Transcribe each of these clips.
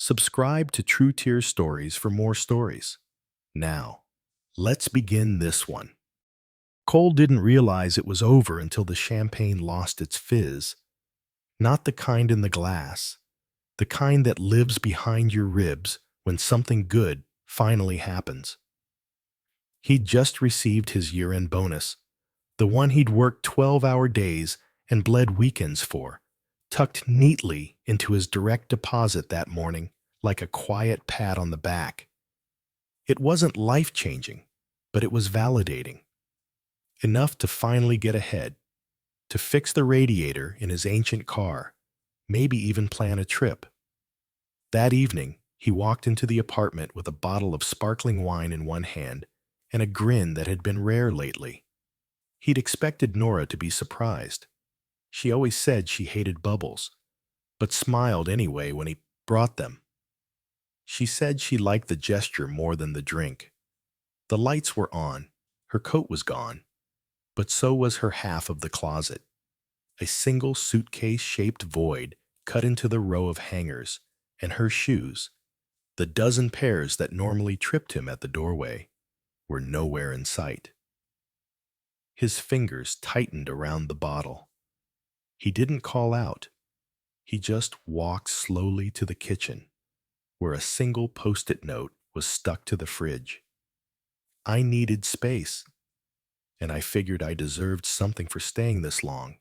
Subscribe to True Tears Stories for more stories. Now, let's begin this one. Cole didn't realize it was over until the champagne lost its fizz. Not the kind in the glass, the kind that lives behind your ribs when something good finally happens. He'd just received his year-end bonus, the one he'd worked 12-hour days and bled weekends for, tucked neatly into his direct deposit that morning like a quiet pat on the back. It wasn't life-changing, but it was validating. Enough to finally get ahead, to fix the radiator in his ancient car, maybe even plan a trip. That evening, he walked into the apartment with a bottle of sparkling wine in one hand and a grin that had been rare lately. He'd expected Nora to be surprised. She always said she hated bubbles, but smiled anyway when he brought them. She said she liked the gesture more than the drink. The lights were on, her coat was gone, but so was her half of the closet. A single suitcase-shaped void cut into the row of hangers, and her shoes, the dozen pairs that normally tripped him at the doorway, were nowhere in sight. His fingers tightened around the bottle. He didn't call out. He just walked slowly to the kitchen, where a single post-it note was stuck to the fridge. I needed space, and I figured I deserved something for staying this long.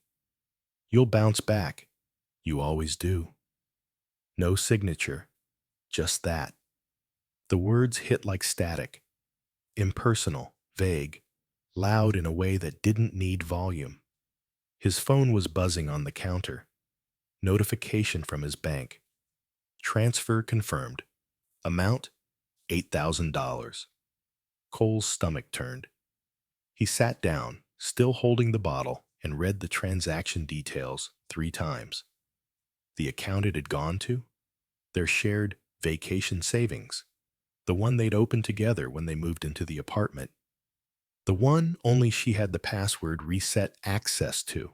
You'll bounce back. You always do. No signature, just that. The words hit like static, impersonal, vague, loud in a way that didn't need volume. His phone was buzzing on the counter. Notification from his bank. Transfer confirmed. Amount, $8,000. Cole's stomach turned. He sat down, still holding the bottle, and read the transaction details 3 times. The account it had gone to? Their shared vacation savings. The one they'd opened together when they moved into the apartment. The one only she had the password reset access to.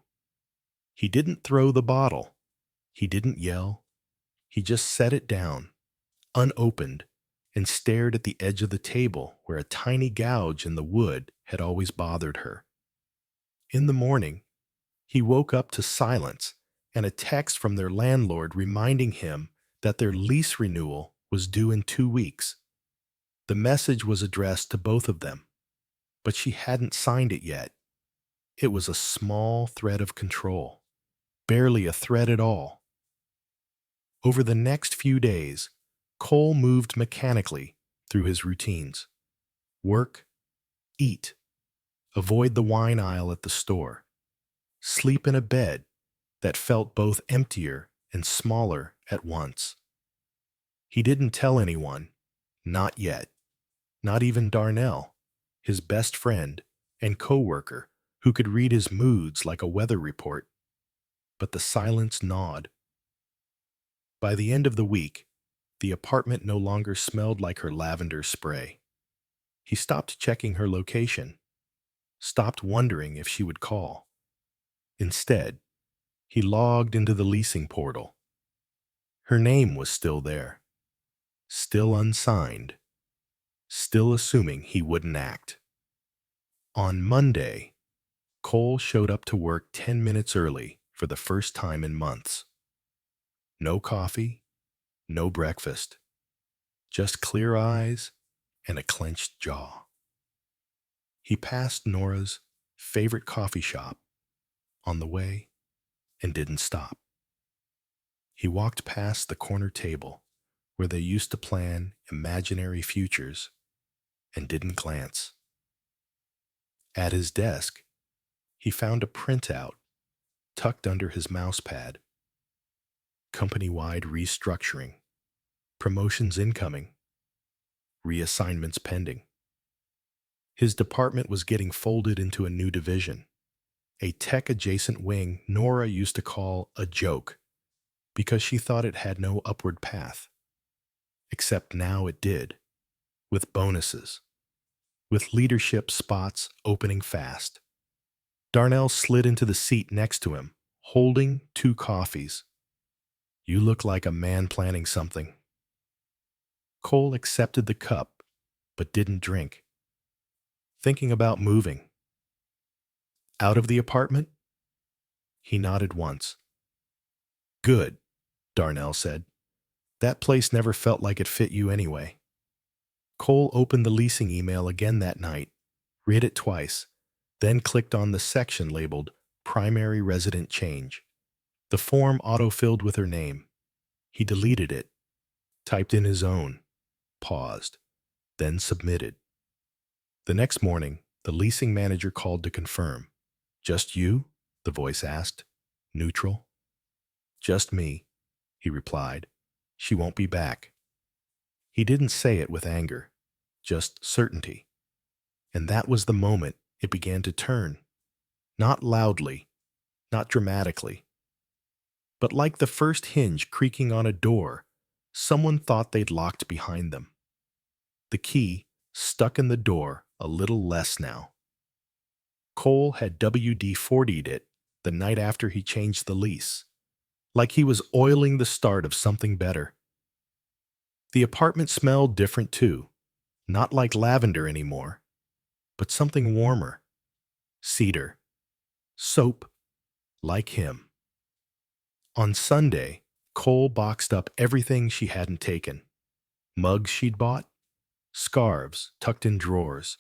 He didn't throw the bottle. He didn't yell. He just set it down, unopened, and stared at the edge of the table where a tiny gouge in the wood had always bothered her. In the morning, he woke up to silence and a text from their landlord reminding him that their lease renewal was due in 2 weeks. The message was addressed to both of them, but she hadn't signed it yet. It was a small thread of control, barely a thread at all. Over the next few days, Cole moved mechanically through his routines. Work, eat, avoid the wine aisle at the store, sleep in a bed that felt both emptier and smaller at once. He didn't tell anyone, not yet, not even Darnell, his best friend and co-worker who could read his moods like a weather report. But the silence gnawed. By the end of the week, the apartment no longer smelled like her lavender spray. He stopped checking her location, stopped wondering if she would call. Instead, he logged into the leasing portal. Her name was still there, still unsigned, still assuming he wouldn't act. On Monday, Cole showed up to work 10 minutes early for the first time in months. No coffee, no breakfast, just clear eyes and a clenched jaw. He passed Nora's favorite coffee shop on the way and didn't stop. He walked past the corner table where they used to plan imaginary futures and didn't glance. At his desk, he found a printout tucked under his mousepad. Company-wide restructuring, promotions incoming, reassignments pending. His department was getting folded into a new division, a tech-adjacent wing Nora used to call a joke because she thought it had no upward path. Except now it did, with bonuses, with leadership spots opening fast. Darnell slid into the seat next to him, holding 2 coffees. "You look like a man planning something," Cole accepted the cup, but didn't drink. Thinking about moving. Out of the apartment? He nodded once. Good, Darnell said. That place never felt like it fit you anyway. Cole opened the leasing email again that night, read it twice, then clicked on the section labeled Primary Resident Change. The form autofilled with her name. He deleted it, typed in his own, paused, then submitted. The next morning, the leasing manager called to confirm. Just you? The voice asked. Neutral. Just me, he replied. She won't be back. He didn't say it with anger, just certainty. And that was the moment it began to turn. Not loudly, not dramatically, but like the first hinge creaking on a door someone thought they'd locked behind them. The key stuck in the door a little less now. Cole had WD-40'd it the night after he changed the lease, like he was oiling the start of something better. The apartment smelled different too, not like lavender anymore, but something warmer. Cedar. Soap. Like him. On Sunday, Cole boxed up everything she hadn't taken. Mugs she'd bought, scarves tucked in drawers,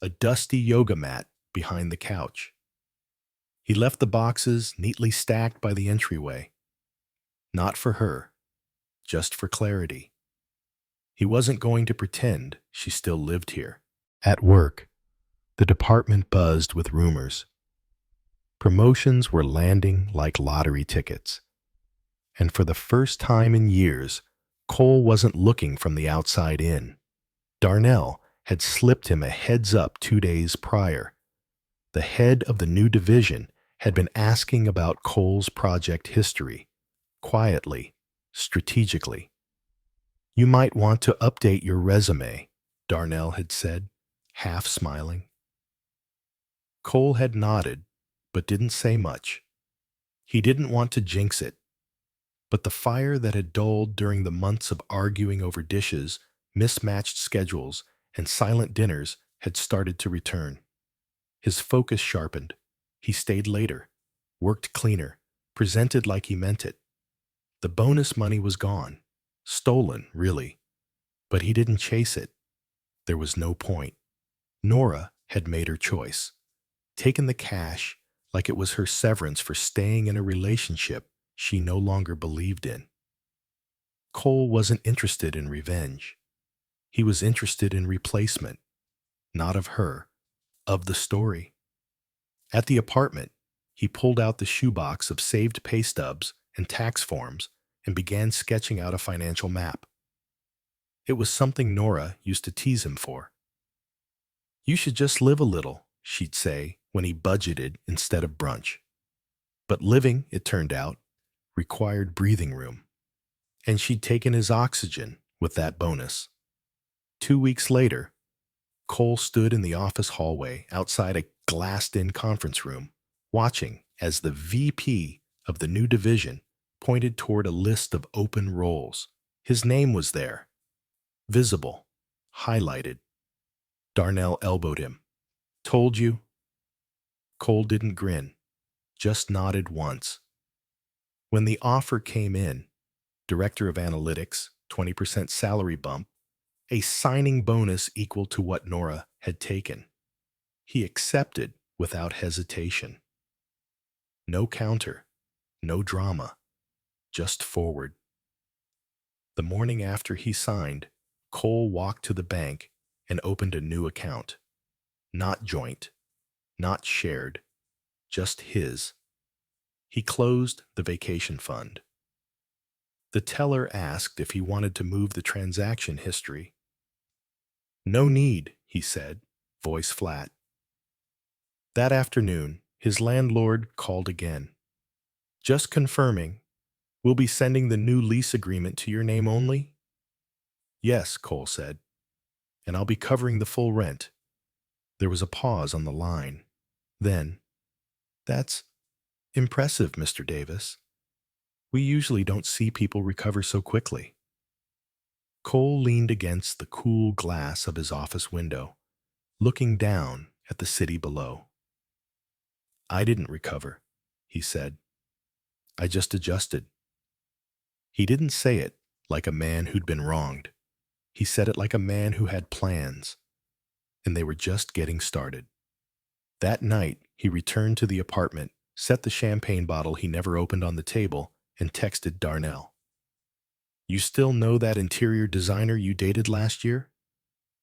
a dusty yoga mat behind the couch. He left the boxes neatly stacked by the entryway. Not for her, just for clarity. He wasn't going to pretend she still lived here. At work, the department buzzed with rumors. Promotions were landing like lottery tickets. And for the first time in years, Cole wasn't looking from the outside in. Darnell had slipped him a heads up 2 days prior. The head of the new division had been asking about Cole's project history, quietly, strategically. You might want to update your resume, Darnell had said, half smiling. Cole had nodded, but didn't say much. He didn't want to jinx it. But the fire that had dulled during the months of arguing over dishes, mismatched schedules, and silent dinners had started to return. His focus sharpened. He stayed later, worked cleaner, presented like he meant it. The bonus money was gone. Stolen, really. But he didn't chase it. There was no point. Nora had made her choice. Taken the cash like it was her severance for staying in a relationship she no longer believed in. Cole wasn't interested in revenge. He was interested in replacement. Not of her, of the story. At the apartment, he pulled out the shoebox of saved pay stubs and tax forms and began sketching out a financial map. It was something Nora used to tease him for. You should just live a little, she'd say when he budgeted instead of brunch. But living, it turned out, required breathing room. And she'd taken his oxygen with that bonus. 2 weeks later, Cole stood in the office hallway outside a glassed-in conference room, watching as the VP of the new division pointed toward a list of open roles. His name was there, visible, highlighted. Darnell elbowed him. Told you? Cole didn't grin, just nodded once. When the offer came in, Director of Analytics, 20% salary bump, a signing bonus equal to what Nora had taken. He accepted without hesitation. No counter, no drama, just forward. The morning after he signed, Cole walked to the bank and opened a new account. Not joint, not shared, just his. He closed the vacation fund. The teller asked if he wanted to move the transaction history. No need, he said, voice flat. That afternoon, his landlord called again. Just confirming, we'll be sending the new lease agreement to your name only? Yes, Cole said, and I'll be covering the full rent. There was a pause on the line. Then, that's impressive, Mr. Davis. We usually don't see people recover so quickly. Cole leaned against the cool glass of his office window, looking down at the city below. "I didn't recover," he said. "I just adjusted." He didn't say it like a man who'd been wronged. He said it like a man who had plans, and they were just getting started. That night, he returned to the apartment, set the champagne bottle he never opened on the table, and texted Darnell. "You still know that interior designer you dated last year?"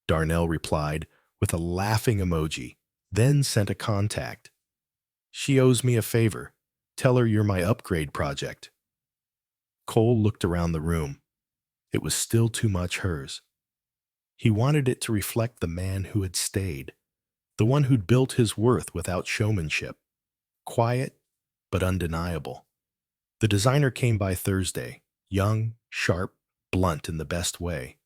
Darnell replied with a laughing emoji, then sent a contact. "She owes me a favor. Tell her you're my upgrade project." Cole looked around the room. It was still too much hers. He wanted it to reflect the man who had stayed, the one who'd built his worth without showmanship. Quiet, but undeniable. The designer came by Thursday, young, sharp, blunt in the best way.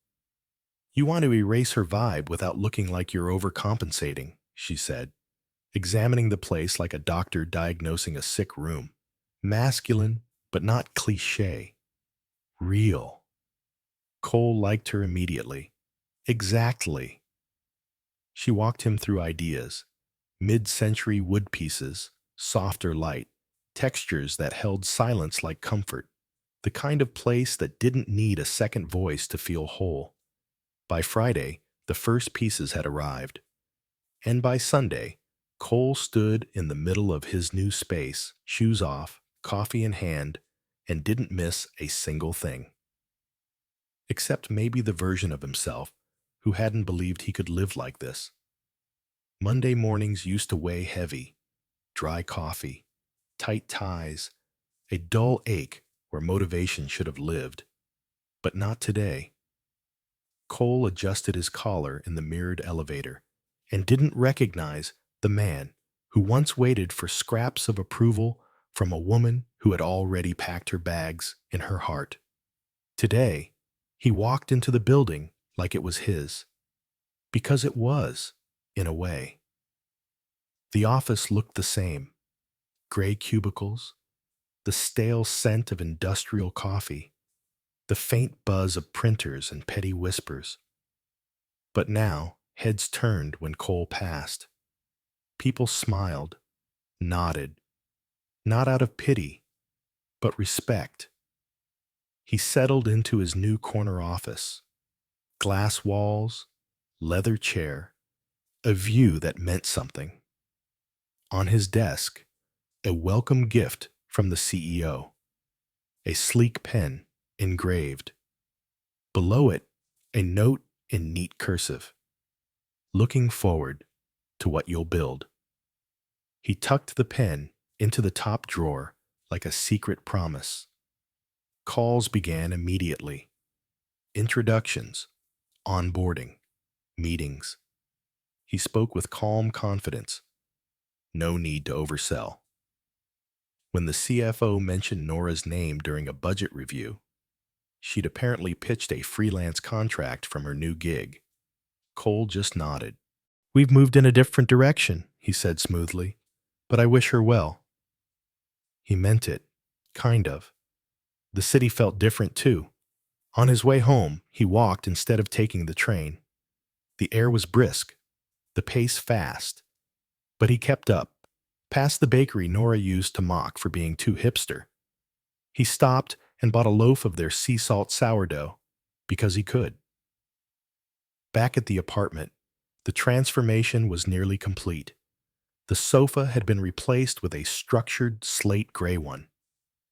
"You want to erase her vibe without looking like you're overcompensating," she said, examining the place like a doctor diagnosing a sick room. Masculine, but not cliché. Real. Cole liked her immediately. Exactly. She walked him through ideas. Mid-century wood pieces, softer light, textures that held silence like comfort. The kind of place that didn't need a second voice to feel whole. By Friday, the first pieces had arrived. And by Sunday, Cole stood in the middle of his new space, shoes off, coffee in hand, and didn't miss a single thing. Except maybe the version of himself who hadn't believed he could live like this. Monday mornings used to weigh heavy. Dry coffee, tight ties, a dull ache where motivation should have lived. But not today. Cole adjusted his collar in the mirrored elevator and didn't recognize the man who once waited for scraps of approval from a woman who had already packed her bags in her heart. Today, he walked into the building like it was his. Because it was, in a way. The office looked the same. Gray cubicles, the stale scent of industrial coffee, the faint buzz of printers and petty whispers. But now, heads turned when Cole passed. People smiled, nodded, not out of pity, but respect. He settled into his new corner office. Glass walls, leather chair, a view that meant something. On his desk, a welcome gift from the CEO. A sleek pen engraved. Below it, a note in neat cursive. "Looking forward to what you'll build." He tucked the pen into the top drawer like a secret promise. Calls began immediately. Introductions, onboarding, meetings. He spoke with calm confidence. No need to oversell. When the CFO mentioned Nora's name during a budget review, she'd apparently pitched a freelance contract from her new gig. Cole just nodded. "We've moved in a different direction," he said smoothly, "but I wish her well." He meant it, kind of. The city felt different too. On his way home, he walked instead of taking the train. The air was brisk, the pace fast, but he kept up, past the bakery Nora used to mock for being too hipster. He stopped and bought a loaf of their sea salt sourdough, because he could. Back at the apartment, the transformation was nearly complete. The sofa had been replaced with a structured slate gray one.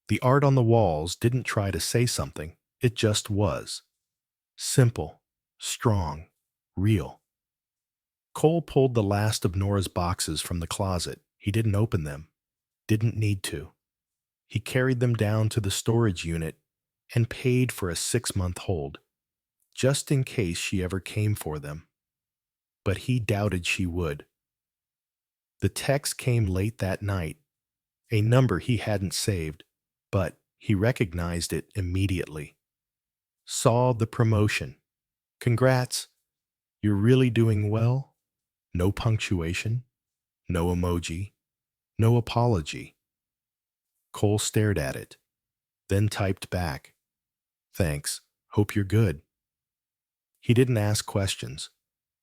The art on the walls didn't try to say something, it just was. Simple, strong, real. Cole pulled the last of Nora's boxes from the closet. He didn't open them. Didn't need to. He carried them down to the storage unit and paid for a 6-month hold, just in case she ever came for them. But he doubted she would. The text came late that night, a number he hadn't saved, but he recognized it immediately. Saw the promotion. "Congrats. You're really doing well." No punctuation, no emoji, no apology. Cole stared at it, then typed back, "Thanks. Hope you're good." He didn't ask questions,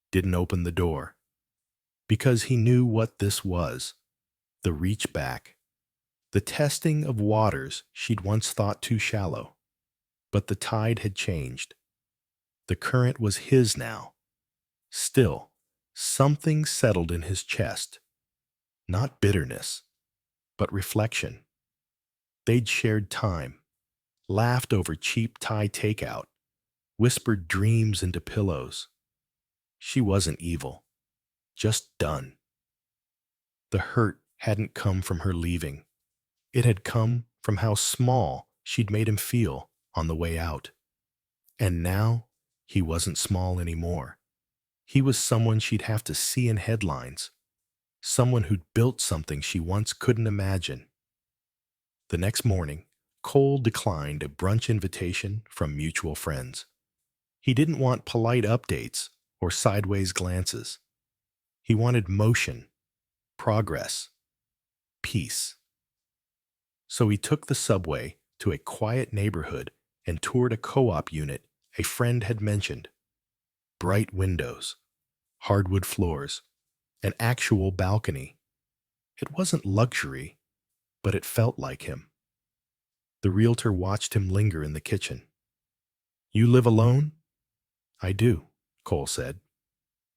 didn't open the door, because he knew what this was, the reach back, the testing of waters she'd once thought too shallow. But the tide had changed. The current was his now. Still, something settled in his chest. Not bitterness, but reflection. They'd shared time, laughed over cheap Thai takeout, whispered dreams into pillows. She wasn't evil, just done. The hurt hadn't come from her leaving. It had come from how small she'd made him feel on the way out. And now, he wasn't small anymore. He was someone she'd have to see in headlines, someone who'd built something she once couldn't imagine. The next morning, Cole declined a brunch invitation from mutual friends. He didn't want polite updates or sideways glances. He wanted motion, progress, peace. So he took the subway to a quiet neighborhood and toured a co-op unit a friend had mentioned. Bright windows, hardwood floors, an actual balcony. It wasn't luxury, but it felt like him. The realtor watched him linger in the kitchen. "You live alone?" "I do," Cole said.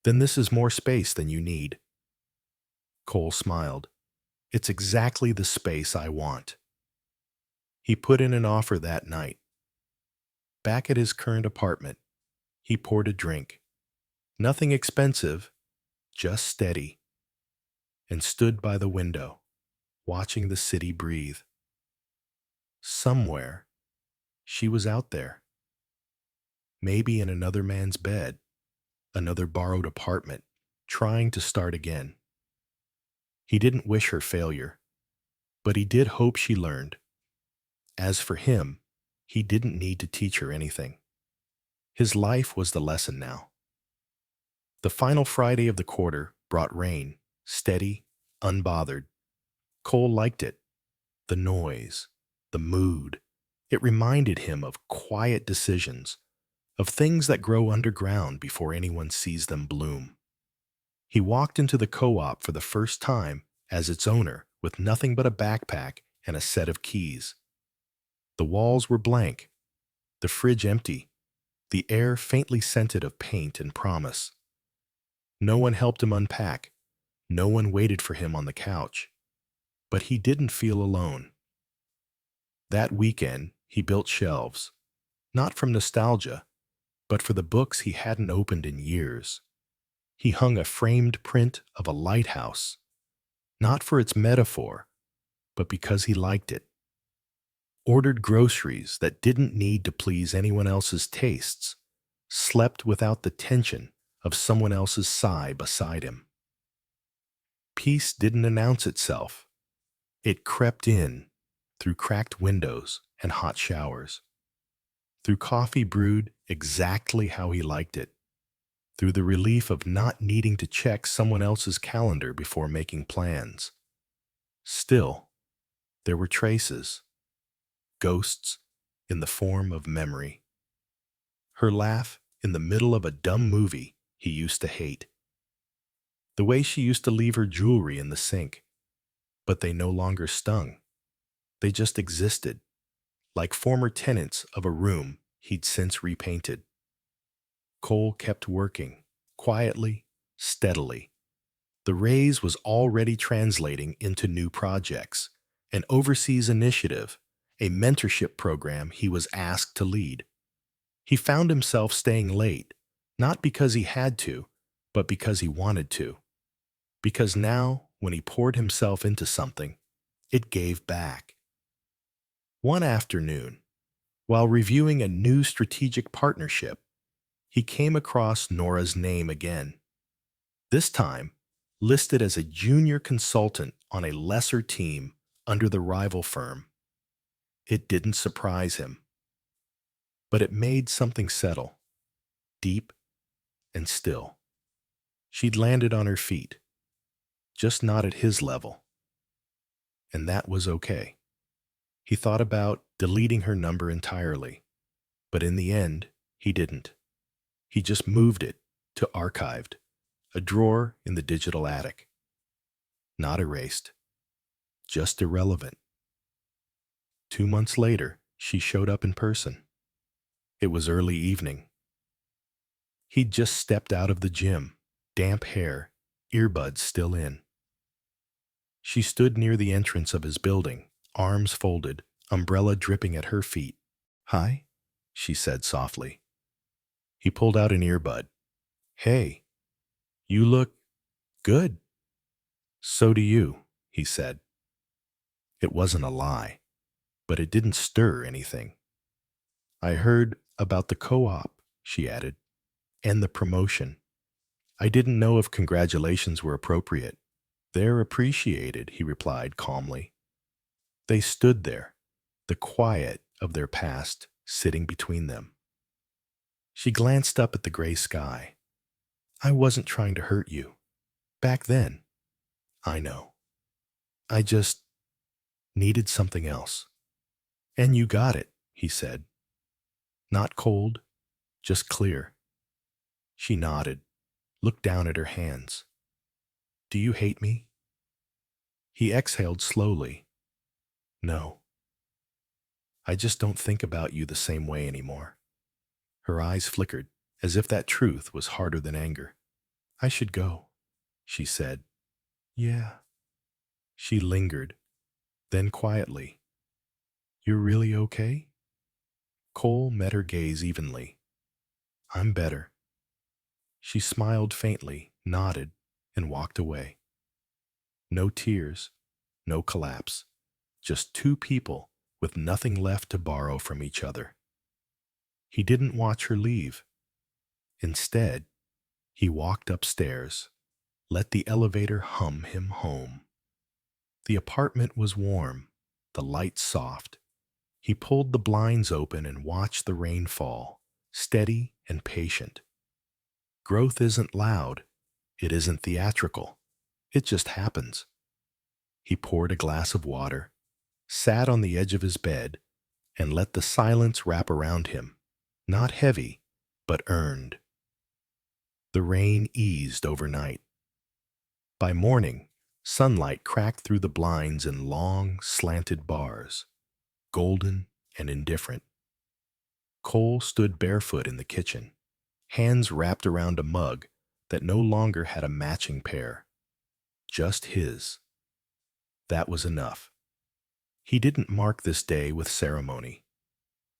"Then this is more space than you need." Cole smiled. "It's exactly the space I want." He put in an offer that night. Back at his current apartment, he poured a drink. Nothing expensive, just steady, and stood by the window, watching the city breathe. Somewhere, she was out there. Maybe in another man's bed, another borrowed apartment, trying to start again. He didn't wish her failure, but he did hope she learned. As for him, he didn't need to teach her anything. His life was the lesson now. The final Friday of the quarter brought rain, steady, unbothered. Cole liked it. The noise, the mood. It reminded him of quiet decisions, of things that grow underground before anyone sees them bloom. He walked into the co-op for the first time as its owner with nothing but a backpack and a set of keys. The walls were blank, the fridge empty, the air faintly scented of paint and promise. No one helped him unpack. No one waited for him on the couch. But he didn't feel alone. That weekend, he built shelves, not from nostalgia, but for the books he hadn't opened in years. He hung a framed print of a lighthouse, not for its metaphor, but because he liked it. Ordered groceries that didn't need to please anyone else's tastes, slept without the tension of someone else's sigh beside him. Peace didn't announce itself. It crept in through cracked windows and hot showers, through coffee brewed exactly how he liked it, through the relief of not needing to check someone else's calendar before making plans. Still, there were traces, ghosts in the form of memory. Her laugh in the middle of a dumb movie he used to hate. The way she used to leave her jewelry in the sink, but they no longer stung. They just existed, like former tenants of a room he'd since repainted. Cole kept working, quietly, steadily. The raise was already translating into new projects, an overseas initiative, a mentorship program he was asked to lead. He found himself staying late, not because he had to, but because he wanted to. Because now, when he poured himself into something, it gave back. One afternoon, while reviewing a new strategic partnership, he came across Nora's name again. This time, listed as a junior consultant on a lesser team under the rival firm. It didn't surprise him, but it made something settle, deep and still. She'd landed on her feet, just not at his level. And that was okay. He thought about deleting her number entirely, but in the end, he didn't. He just moved it to archived, a drawer in the digital attic. Not erased, just irrelevant. 2 months later, she showed up in person. It was early evening. He'd just stepped out of the gym, damp hair, earbuds still in. She stood near the entrance of his building, arms folded, umbrella dripping at her feet. "Hi," she said softly. He pulled out an earbud. "Hey, you look good." "So do you," he said. It wasn't a lie, but it didn't stir anything. "I heard about the co-op," she added, "and the promotion. I didn't know if congratulations were appropriate." "They're appreciated," he replied calmly. They stood there, the quiet of their past sitting between them. She glanced up at the gray sky. "I wasn't trying to hurt you. Back then. I know. I just needed something else." "And you got it," he said. Not cold, just clear. She nodded, looked down at her hands. "Do you hate me?" He exhaled slowly. "No. I just don't think about you the same way anymore." Her eyes flickered, as if that truth was harder than anger. "I should go," she said. "Yeah." She lingered, then quietly, "You're really okay?" Cole met her gaze evenly. "I'm better." She smiled faintly, nodded, and walked away. No tears, no collapse, just two people with nothing left to borrow from each other. He didn't watch her leave. Instead, he walked upstairs, let the elevator hum him home. The apartment was warm, the lights soft. He pulled the blinds open and watched the rain fall, steady and patient. Growth isn't loud, it isn't theatrical, it just happens. He poured a glass of water, sat on the edge of his bed, and let the silence wrap around him, not heavy, but earned. The rain eased overnight. By morning, sunlight cracked through the blinds in long, slanted bars, golden and indifferent. Cole stood barefoot in the kitchen, hands wrapped around a mug that no longer had a matching pair, just his. That was enough. He didn't mark this day with ceremony.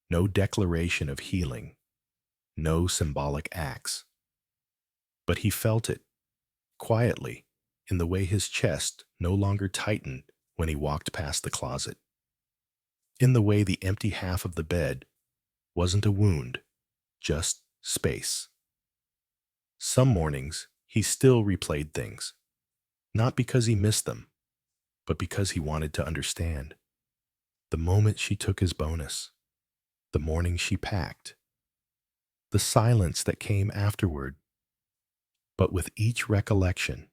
No declaration of healing, no symbolic acts. But he felt it, quietly, in the way his chest no longer tightened when he walked past the closet. In the way the empty half of the bed wasn't a wound, just space. Some mornings, he still replayed things, not because he missed them, but because he wanted to understand. The moment she took his bonus, the morning she packed, the silence that came afterward. But with each recollection,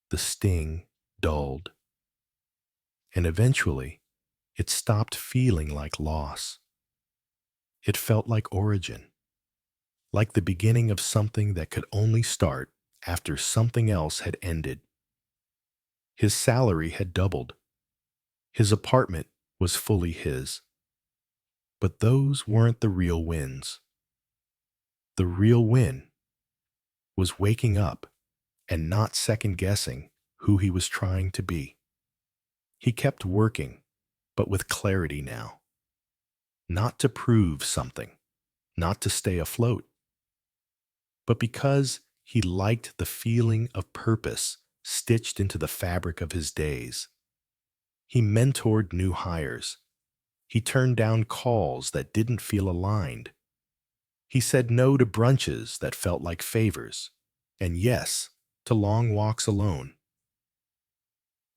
the sting dulled. And eventually, it stopped feeling like loss. It felt like origin, like the beginning of something that could only start after something else had ended. His salary had doubled. His apartment was fully his. But those weren't the real wins. The real win was waking up and not second-guessing who he was trying to be. He kept working, but with clarity now. Not to prove something, not to stay afloat, but because he liked the feeling of purpose stitched into the fabric of his days. He mentored new hires. He turned down calls that didn't feel aligned. He said no to brunches that felt like favors, and yes to long walks alone.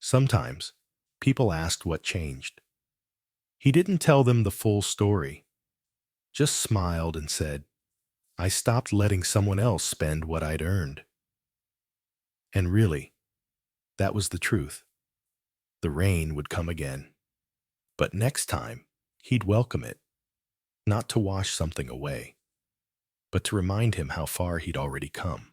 Sometimes, people asked what changed. He didn't tell them the full story, just smiled and said, "I stopped letting someone else spend what I'd earned." And really, that was the truth. The rain would come again, but next time, he'd welcome it, not to wash something away, but to remind him how far he'd already come.